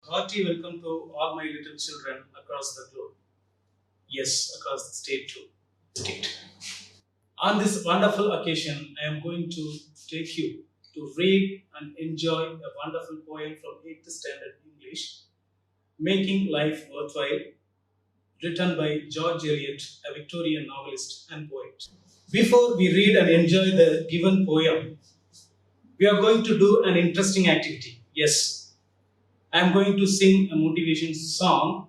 Hearty welcome to all my little children across the globe. Yes, across the state. On this wonderful occasion, I am going to take you to read and enjoy a wonderful poem from 8th Standard English, Making Life Worthwhile, written by George Eliot, a Victorian novelist and poet. Before we read and enjoy the given poem, we are going to do an interesting activity. Yes, I am going to sing a motivation song.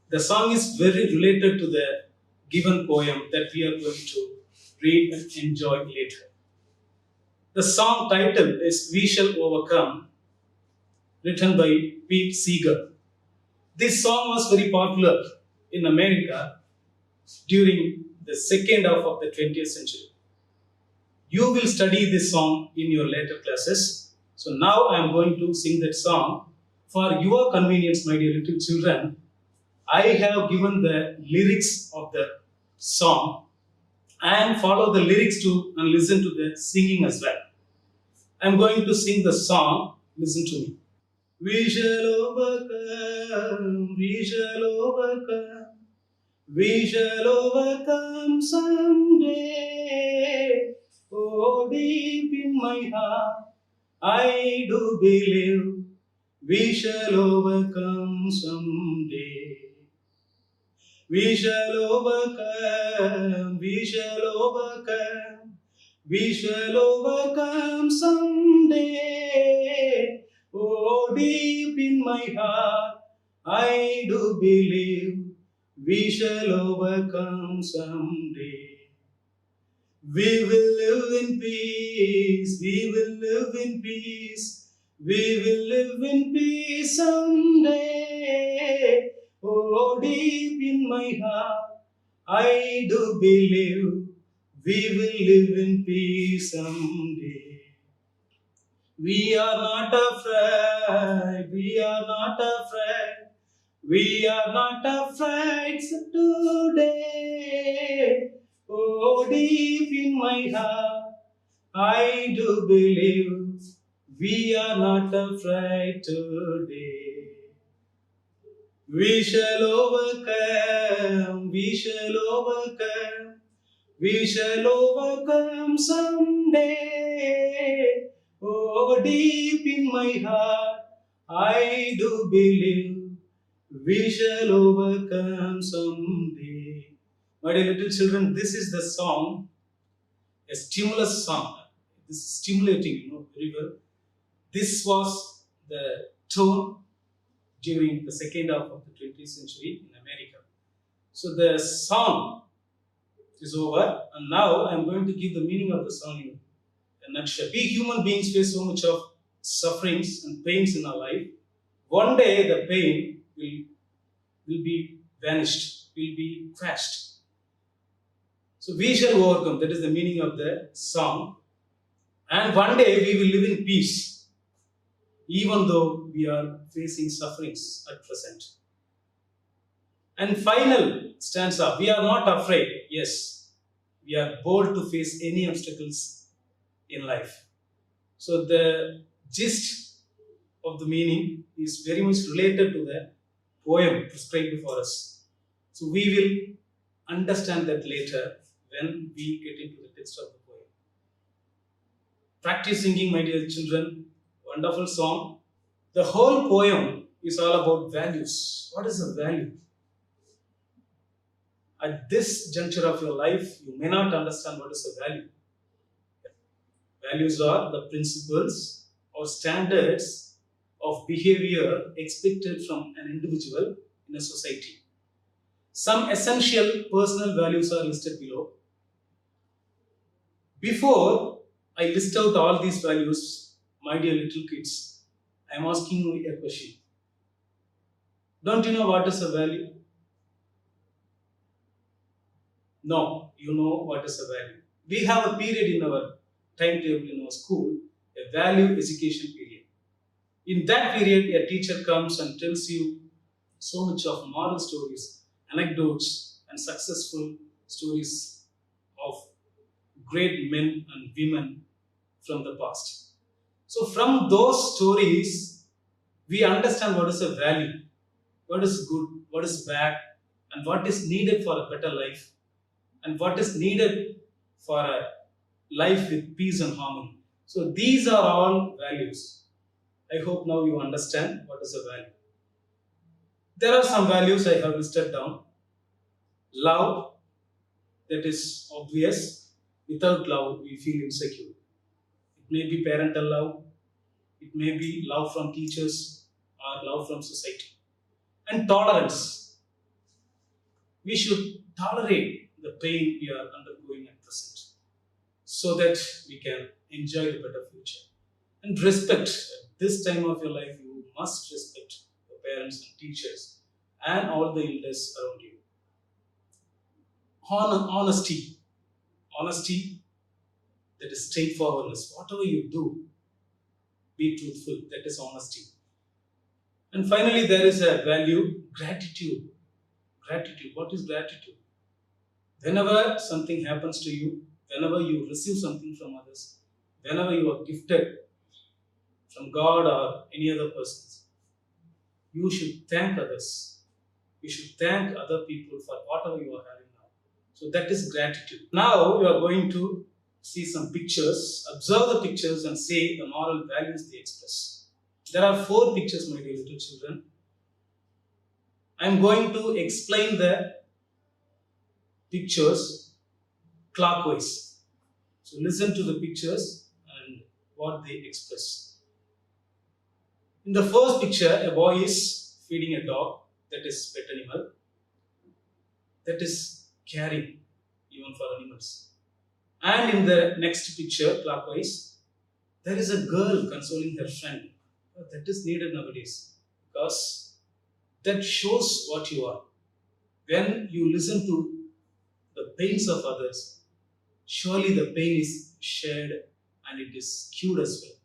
The song is very related to the given poem that we are going to read and enjoy later. The song title is We Shall Overcome, written by Pete Seeger. This song was very popular in America during the second half of the 20th century. You will study this song in your later classes. So now I am going to sing that song. For your convenience, my dear little children, I have given the lyrics of the song and follow the lyrics to and listen to the singing as well. I am going to sing the song. Listen to me. We shall overcome, we shall overcome, we shall overcome someday. Oh, deep in my heart, I do believe we shall overcome someday. We shall overcome, we shall overcome, we shall overcome someday. Oh, deep in my heart, I do believe we shall overcome someday. We will live in peace, we will live in peace, we will live in peace someday. Oh, deep in my heart, I do believe we will live in peace someday. We are not afraid, we are not afraid, we are not afraid today. Oh, deep in my heart, I do believe we are not afraid today. We shall overcome, we shall overcome, we shall overcome someday. Oh, deep in my heart, I do believe we shall overcome someday. My dear little children, this is the song, a stimulus song. This is stimulating, very well. This was the tone during the second half of the 20th century in America. So the song is over, and now I am going to give the meaning of the song in a nutshell. We human beings face so much of sufferings and pains in our life. One day the pain will be vanished, will be crushed. So we shall overcome. That is the meaning of the song. And one day we will live in peace, even though we are facing sufferings at present. And final stanza, we are not afraid. Yes, we are bold to face any obstacles in life. So the gist of the meaning is very much related to the poem prescribed for us. So we will understand that later when we get into the text of the poem. Practice singing, my dear children. Wonderful song. The whole poem is all about values. What is a value? At this juncture of your life, you may not understand what is a value. Values are the principles or standards of behavior expected from an individual in a society. Some essential personal values are listed below. Before I list out all these values, my dear little kids, I am asking you a question. Don't you know what is a value? No, you know what is a value. We have a period in our timetable in our school, a value education period. In that period, a teacher comes and tells you so much of moral stories, anecdotes, and successful stories of great men and women from the past. So from those stories, We understand what is a value, what is good, what is bad, and what is needed for a better life, and what is needed for a life with peace and harmony. So these are all values. I hope now you understand what is a value. There are some values I have listed down. Love, that is obvious. Without love, we feel insecure. It may be parental love, it may be love from teachers, or love from society. And tolerance. We should tolerate the pain we are undergoing at present so that we can enjoy a better future. And respect. At this time of your life, you must respect your parents and teachers and all the elders around you. Honesty. Honesty, that is straightforwardness. Whatever you do, be truthful. That is honesty. And finally, there is a value, gratitude. Gratitude. What is gratitude? Whenever something happens to you, whenever you receive something from others, whenever you are gifted from God or any other persons, you should thank others. You should thank other people for whatever you are having now. So that is gratitude. Now you are going to see some pictures, observe the pictures and say the moral values they express. There are 4 pictures, my dear little children. I am going to explain the pictures clockwise. So listen to the pictures and what they express. In the first picture, a boy is feeding a dog, that is pet animal, that is caring even for animals. And in the next picture, clockwise, there is a girl consoling her friend. That is needed nowadays because that shows what you are. When you listen to the pains of others, surely the pain is shared and it is cured as well.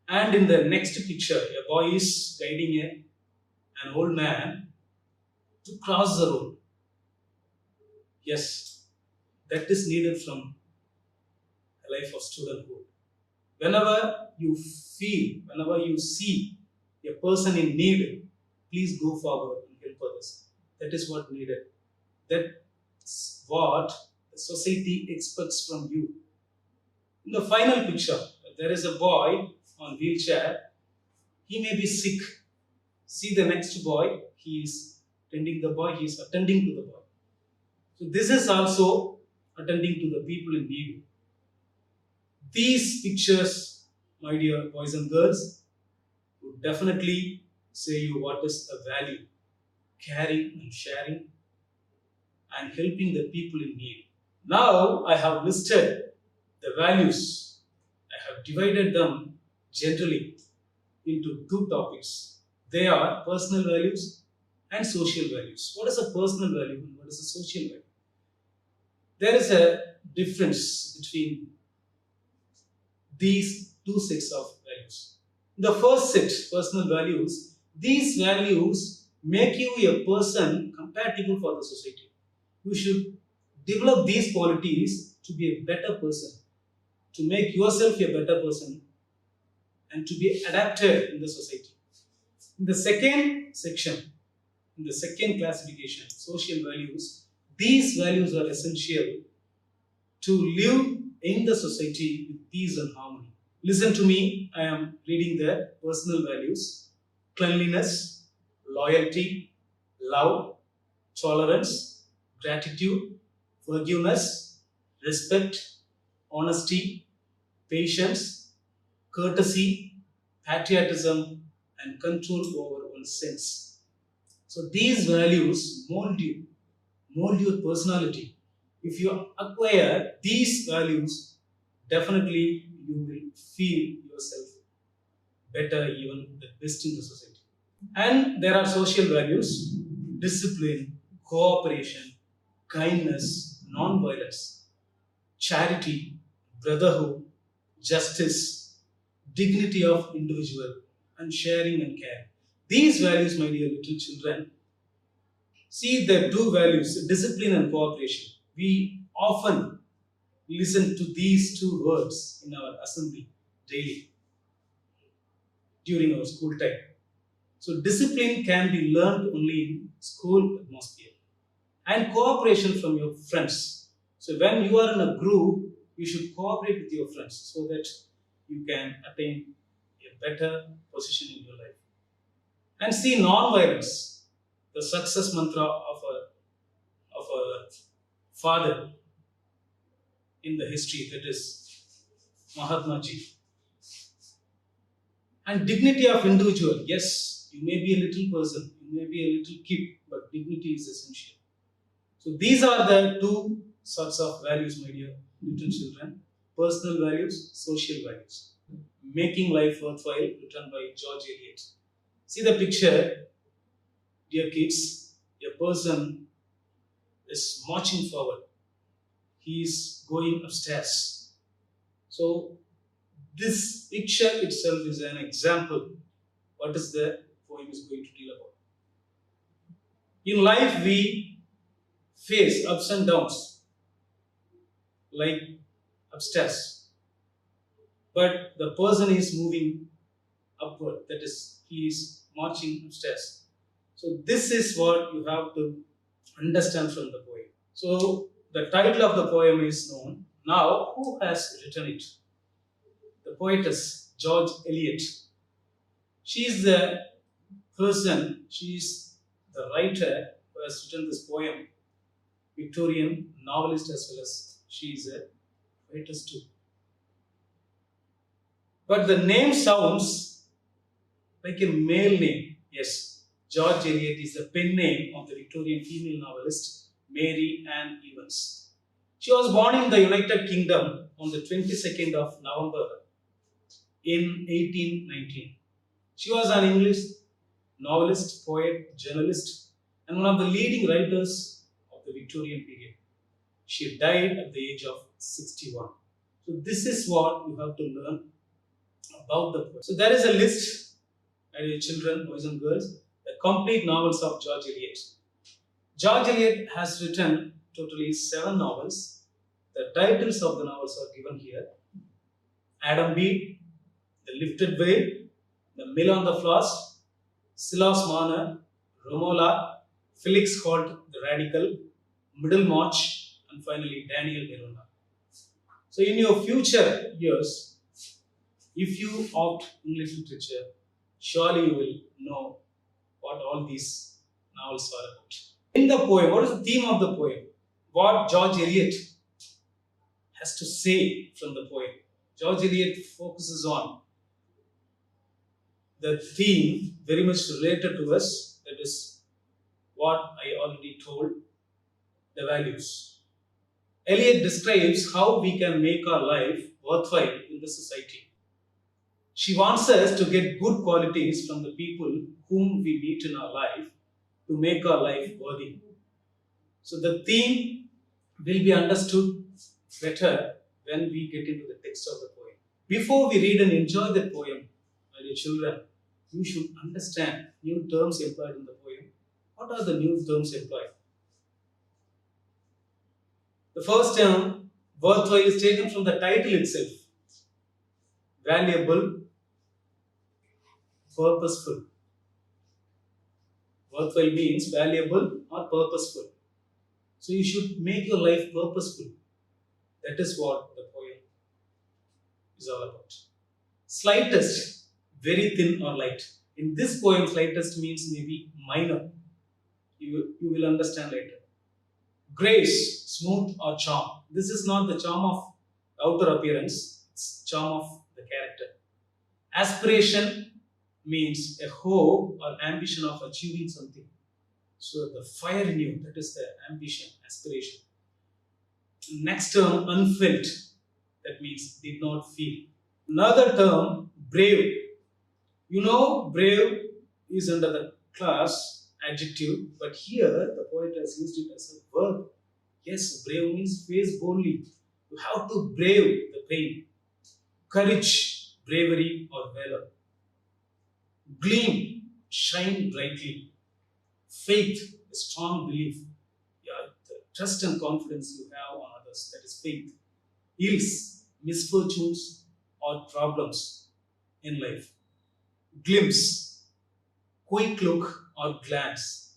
And in the next picture, a boy is guiding an old man to cross the road. Yes, that is needed from a life of studenthood. Whenever you feel, whenever you see a person in need, please go forward and help others. That is what needed. That's what the society expects from you. In the final picture, there is a boy on wheelchair. He may be sick. See the next boy. He is tending the boy. He is attending to the boy. So this is also attending to the people in need. These pictures, my dear boys and girls, would definitely say you what is a value. Caring and sharing and helping the people in need. Now I have listed the values. I have divided them generally into 2 topics. They are personal values and social values. What is a personal value and what is a social value? There is a difference between these 2 sets of values. The first set, personal values, these values make you a person compatible for the society. You should develop these qualities to be a better person, to make yourself a better person, and to be adapted in the society. In the second section, in the second classification, social values, these values are essential to live in the society with peace and harmony. Listen to me, I am reading the personal values: cleanliness, loyalty, love, tolerance, gratitude, forgiveness, respect, honesty, patience, courtesy, patriotism, and control over one's sense. So these values mold your personality. If you acquire these values, definitely you will feel yourself better, even the best in the society. And there are social values: discipline, cooperation, kindness, non-violence, charity, brotherhood, justice, dignity of individual, and sharing and care. These values, my dear little children, see the 2 values, discipline and cooperation. We often listen to these 2 words in our assembly daily. during our school time. So discipline can be learned only in school atmosphere. And cooperation from your friends. So when you are in a group, you should cooperate with your friends so that you can attain a better position in your life. And see non-violence, the success mantra of a father in the history, that is Mahatma Ji. And dignity of individual. Yes, you may be a little person, you may be a little kid, but dignity is essential. So these are the two sorts of values, my dear little children. Personal values, social values. Making life worthwhile, written by George Eliot. See the picture, dear kids. A person is marching forward. He is going upstairs. So this picture itself is an example. What is the poem is going to deal about? In life, we face ups and downs, like upstairs. But the person is moving upward, that is, he is marching upstairs. So this is what you have to understand from the poem. So the title of the poem is known. Now, who has written it? The poetess, George Eliot. She is the person, she is the writer who has written this poem. Victorian novelist as well as she is a poetess too. But the name sounds like a male name. Yes, George Eliot is the pen name of the Victorian female novelist Mary Ann Evans. She was born in the United Kingdom on the 22nd of November in 1819. She was an English novelist, poet, journalist, and one of the leading writers of the Victorian period. She died at the age of 61. So this is what you have to learn about the poem. So there is a list, my dear children, boys and girls, the complete novels of George Eliot. George Eliot has written totally 7 novels. The titles of the novels are given here. Adam Bede, The Lifted Veil, The Mill on the Floss, Silas Marner, Romola, Felix Holt the Radical, Middlemarch, and finally Daniel Deronda. So in your future years, if you opt English literature, surely you will know what all these novels are about. In the poem, what is the theme of the poem? What George Eliot has to say from the poem. George Eliot focuses on the theme very much related to us, that is what I already told, the values. Eliot describes how we can make our life worthwhile in the society. She wants us to get good qualities from the people whom we meet in our life to make our life worthy. So the theme will be understood better when we get into the text of the poem. Before we read and enjoy the poem, my dear children, you should understand new terms employed in the poem. What are the new terms employed? The first term, worthwhile, is taken from the title itself. Valuable, purposeful. Worthwhile means valuable or purposeful. So you should make your life purposeful. That is what the poem is all about. Slightest, very thin or light. In this poem, slightest means maybe minor. You will understand later. Grace, smooth or charm. This is not the charm of outer appearance, it's charm of the character. Aspiration means a hope or ambition of achieving something. So the fire in you, that is the ambition, aspiration. Next term, unfelt. That means did not feel. Another term, brave. You know, brave is under the class adjective, but here the poet has used it as a verb. Yes, brave means face boldly. You have to brave the pain. Courage, bravery or valor. Gleam, shine brightly. Faith, a strong belief. Yeah, the trust and confidence you have on others, that is faith. Ills, misfortunes or problems in life. glimpse, quick look or glance.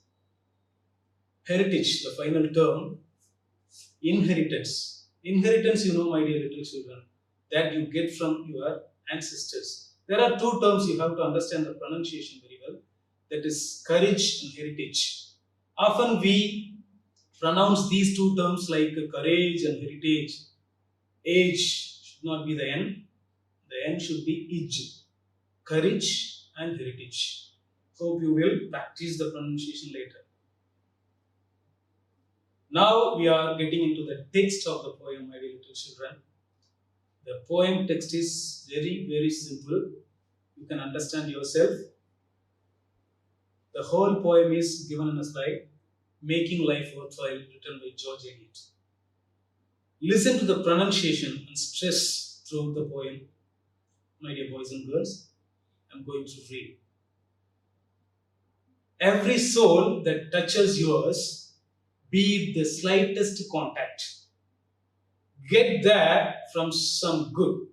Heritage, the final term. Inheritance. Inheritance, you know, my dear little children, that you get from your ancestors. There are two terms you have to understand the pronunciation very well. That is courage and heritage. Often we pronounce these two terms like courage and heritage. Age should not be the N. The N should be ij. Courage and heritage. Hope you will practice the pronunciation later. Now we are getting into the text of the poem, my dear little children. The poem text is very, very simple. You can understand yourself. The whole poem is given in a slide, Making Life Worthwhile, written by George Eliot. Listen to the pronunciation and stress through the poem, my dear boys and girls. I'm going to read. Every soul that touches yours, be it the slightest contact, get there from some good,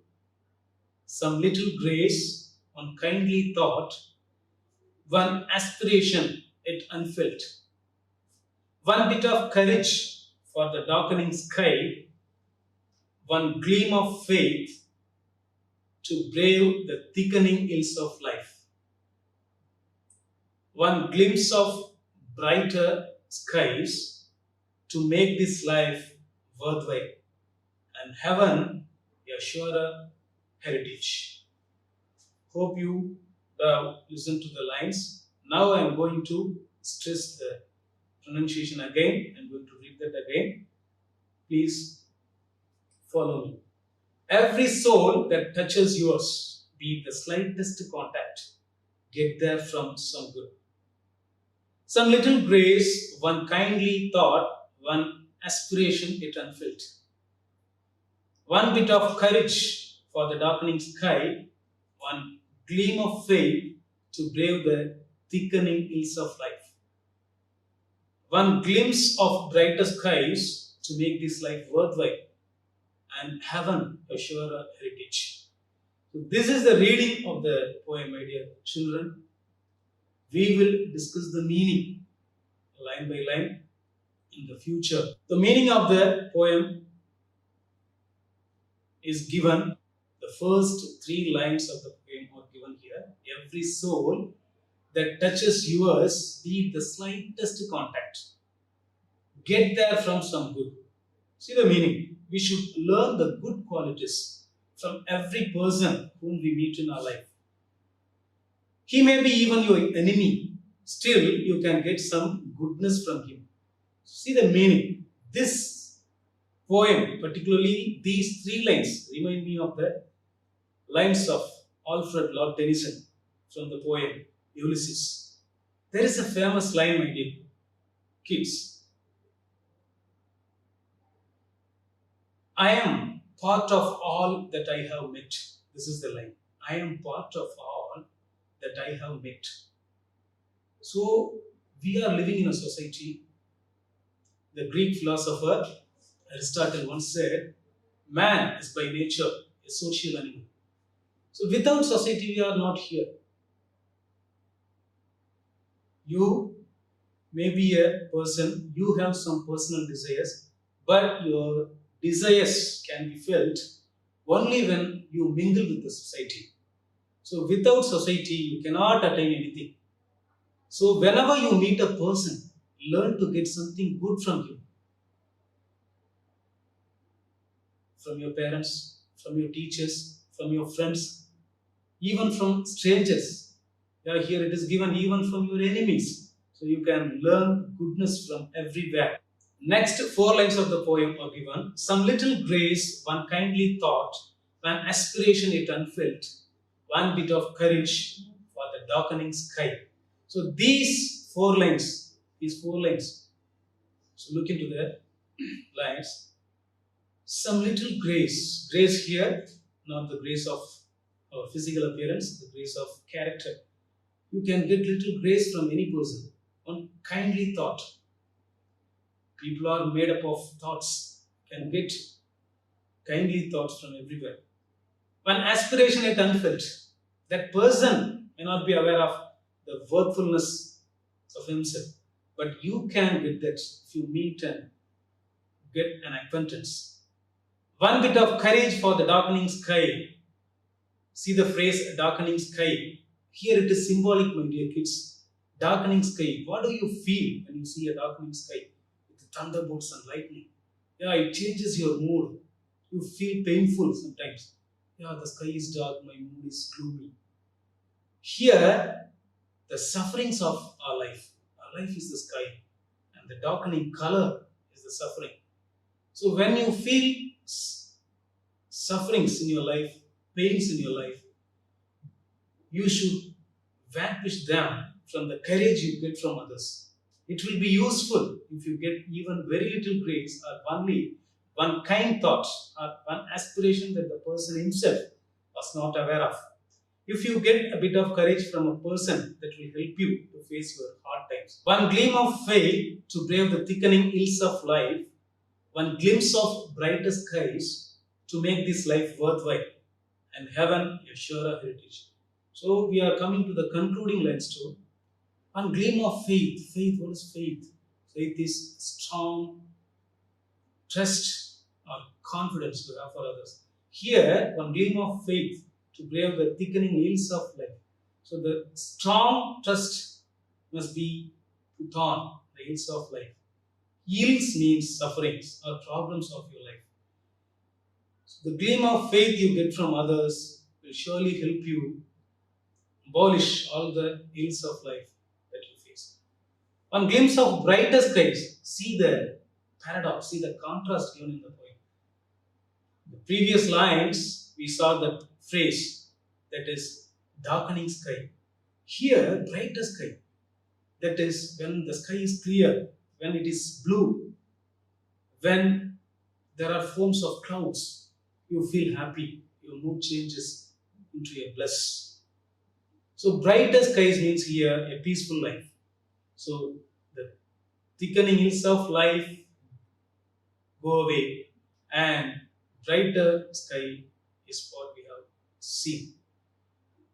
some little grace, one kindly thought, one aspiration it unfelt, one bit of courage for the darkening sky, one gleam of faith to brave the thickening ills of life, one glimpse of brighter skies to make this life worthwhile, and heaven a surer heritage. Hope you listen to the lines. Now I am going to stress the pronunciation again. I am going to read that again. Please follow me. Every soul that touches yours, be it the slightest contact, get there from some good. Some little grace, one kindly thought, one aspiration it unfelt. One bit of courage for the darkening sky, one gleam of faith to brave the thickening ills of life. One glimpse of brighter skies to make this life worthwhile, and heaven a surer heritage. So this is the reading of the poem, my dear children. We will discuss the meaning line by line in the future. The meaning of the poem is given. The first three lines of the poem are given here. Every soul that touches yours, be it the slightest contact, get there from some good. See the meaning. We should learn the good qualities from every person whom we meet in our life. He may be even your enemy. Still, you can get some goodness from him. See the meaning. This poem, particularly these three lines, remind me of the lines of Alfred Lord Tennyson from the poem Ulysses. There is a famous line, my dear kids. I am part of all that I have met. This is the line. I am part of all that I have met. So, we are living in a society. The Greek philosopher Aristotle once said, man is by nature a social animal. So, without society, we are not here. You may be a person, you have some personal desires, but your desires can be felt only when you mingle with the society. So, without society, you cannot attain anything. So, whenever you meet a person, learn to get something good from him. From your parents, from your teachers, from your friends, even from strangers. Here it is given even from your enemies. So you can learn goodness from everywhere. Next 4 lines of the poem are given. Some little grace, one kindly thought, one aspiration it unfelt, one bit of courage for the darkening sky. So these 4 lines, so look into the lines. Some little grace here, not the grace of our physical appearance, the grace of character. You can get little grace from any person. One kindly thought. People are made up of thoughts. Can get kindly thoughts from everywhere. One aspiration it unfelt. That person may not be aware of the worthfulness of himself. But you can get that if you meet and get an acquaintance. One bit of courage for the darkening sky. See the phrase darkening sky. Here it is symbolic, my dear kids. Darkening sky. What do you feel when you see a darkening sky with the thunderbolts and lightning? Yeah, it changes your mood. You feel painful sometimes. Yeah, the sky is dark, my mood is gloomy. Here, the sufferings of our life. Our life is the sky, and the darkening color is the suffering. So when you feel sufferings in your life, pains in your life, you should vanquish them from the courage you get from others. It will be useful if you get even very little praise or only one kind thought or one aspiration that the person himself was not aware of. If you get a bit of courage from a person, that will help you to face your hard times. One gleam of faith to brave the thickening ills of life, one glimpse of brighter skies to make this life worthwhile, and heaven a surer heritage. So we are coming to the concluding lines too. One gleam of faith. Faith, what is faith? Faith is strong trust or confidence you have for others. Here, one gleam of faith to brave the thickening ills of life. So the strong trust must be put on the ills of life. Ills means sufferings or problems of your life. So the gleam of faith you get from others will surely help you abolish all the ills of life that you face. One glimpse of brighter skies. See the paradox, see the contrast given in the poem. The previous lines, we saw the phrase that is darkening sky. Here, brighter sky. That is when the sky is clear, when it is blue, when there are forms of clouds, you feel happy, your mood changes into a bliss. So brighter skies means here a peaceful life. So the thickening hills of life go away and brighter sky is what we have seen.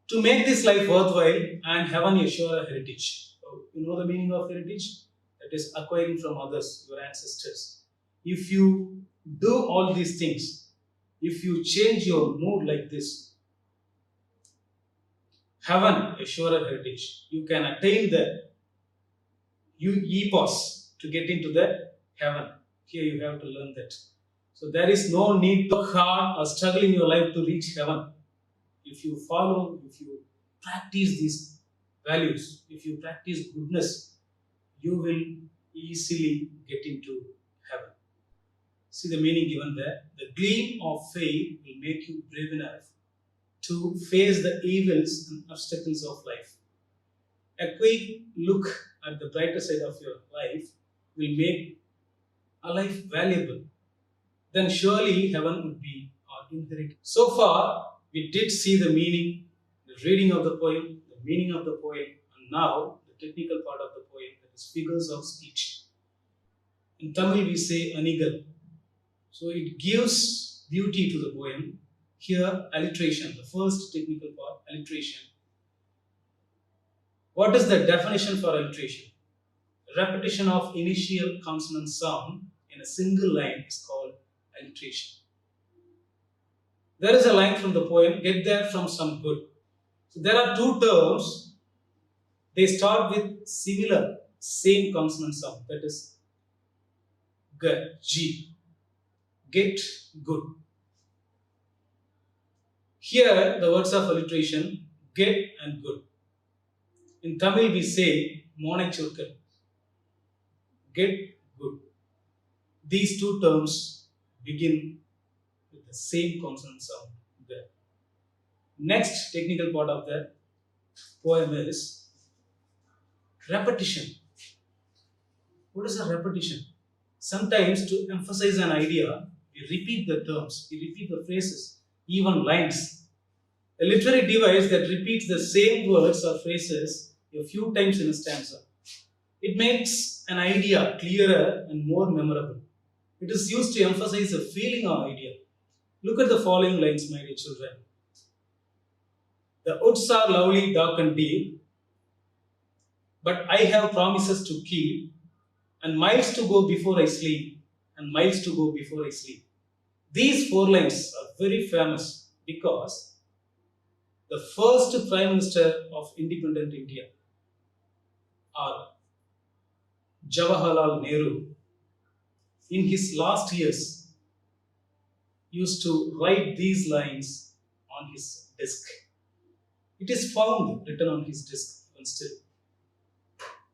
To make this life worthwhile and heaven a surer heritage. So, you know the meaning of heritage? That is acquiring from others, your ancestors. If you do all these things, if you change your mood like this, heaven a surer heritage. You can attain the epos to get into the heaven. Here you have to learn that. So there is no need to work hard or struggle in your life to reach heaven. If you follow, if you practice these values, if you practice goodness, you will easily get into heaven. See the meaning given there. The gleam of faith will make you brave enough to face the evils and obstacles of life. A quick look at the brighter side of your life will make a life valuable. Then surely heaven would be our inheritance. So far, we did see the meaning, the reading of the poem, the meaning of the poem, and now the technical part of the poem, that is figures of speech. In Tamil, we say anigal. So it gives beauty to the poem. Here, alliteration, the first technical part, alliteration. What is the definition for alliteration? Repetition of initial consonant sound in a single line is called alliteration. There is a line from the poem, get there from some good. So there are two terms. They start with similar, same consonant sound, that is G. Get good. Here, the words of alliteration, get and good. In Tamil, we say monachurkal. Get good. These two terms begin with the same consonant sound there. Next technical part of the poem is repetition. What is a repetition? Sometimes to emphasize an idea, we repeat the terms, we repeat the phrases, even lines. A literary device that repeats the same words or phrases a few times in a stanza. It makes an idea clearer and more memorable. It is used to emphasize a feeling or idea. Look at the following lines, my dear children. The woods are lovely, dark and deep, but I have promises to keep, and miles to go before I sleep, and miles to go before I sleep. These four lines are very famous because the first Prime Minister of independent India, or Jawaharlal Nehru, in his last years used to write these lines on his desk. It is found written on his desk even still.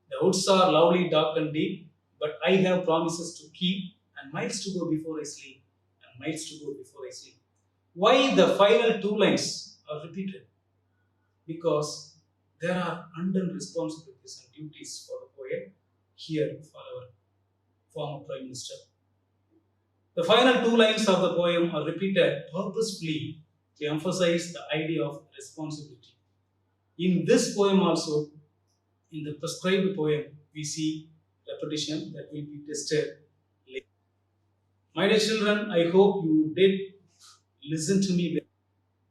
The woods are lovely, dark and deep, but I have promises to keep, and miles to go before I sleep, and miles to go before I sleep. Why the final two lines are repeated? Because there are undone responsibilities and duties for the poet here for our former Prime Minister. The final two lines of the poem are repeated purposefully to emphasize the idea of responsibility. In this poem also, in the prescribed poem, we see repetition that will be tested later. My dear children, I hope you did listen to me.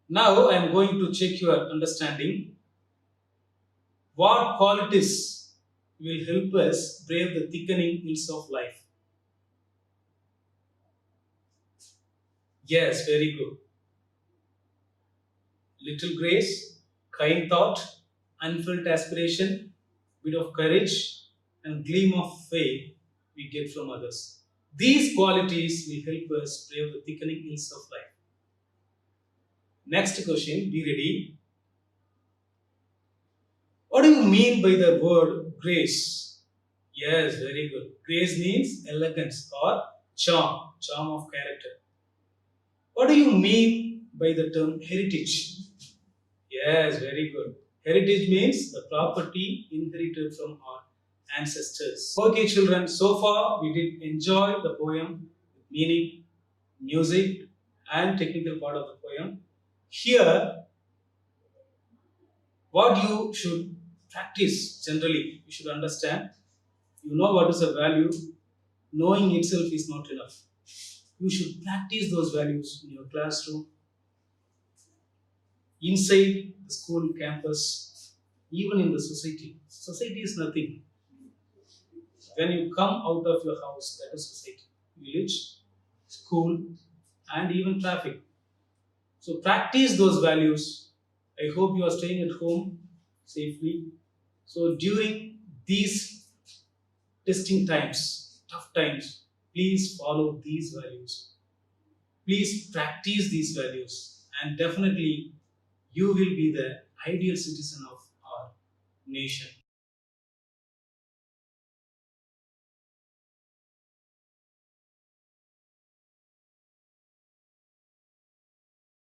Now I am going to check your understanding. What qualities will help us brave the thickening winds of life? Yes, very good. Little grace, kind thought, unfelt aspiration, bit of courage, and gleam of faith we get from others. These qualities will help us brave the thickening hills of life. Next question, be ready. What do you mean by the word grace? Yes, very good. Grace means elegance or charm of character. What do you mean by the term heritage? Yes, very good. Heritage means the property inherited from our ancestors. Okay, children, so far we did enjoy the poem, meaning, music, and technical part of the poem. Here, what you should practice generally, you should understand. You know what is a value. Knowing itself is not enough. You should practice those values in your classroom, inside the school campus, even in the society. Society is nothing. When you come out of your house, that is society, village, school, and even traffic. So practice those values. I hope you are staying at home safely. So during these testing times, tough times, please follow these values. Please practice these values, and definitely you will be the ideal citizen of our nation.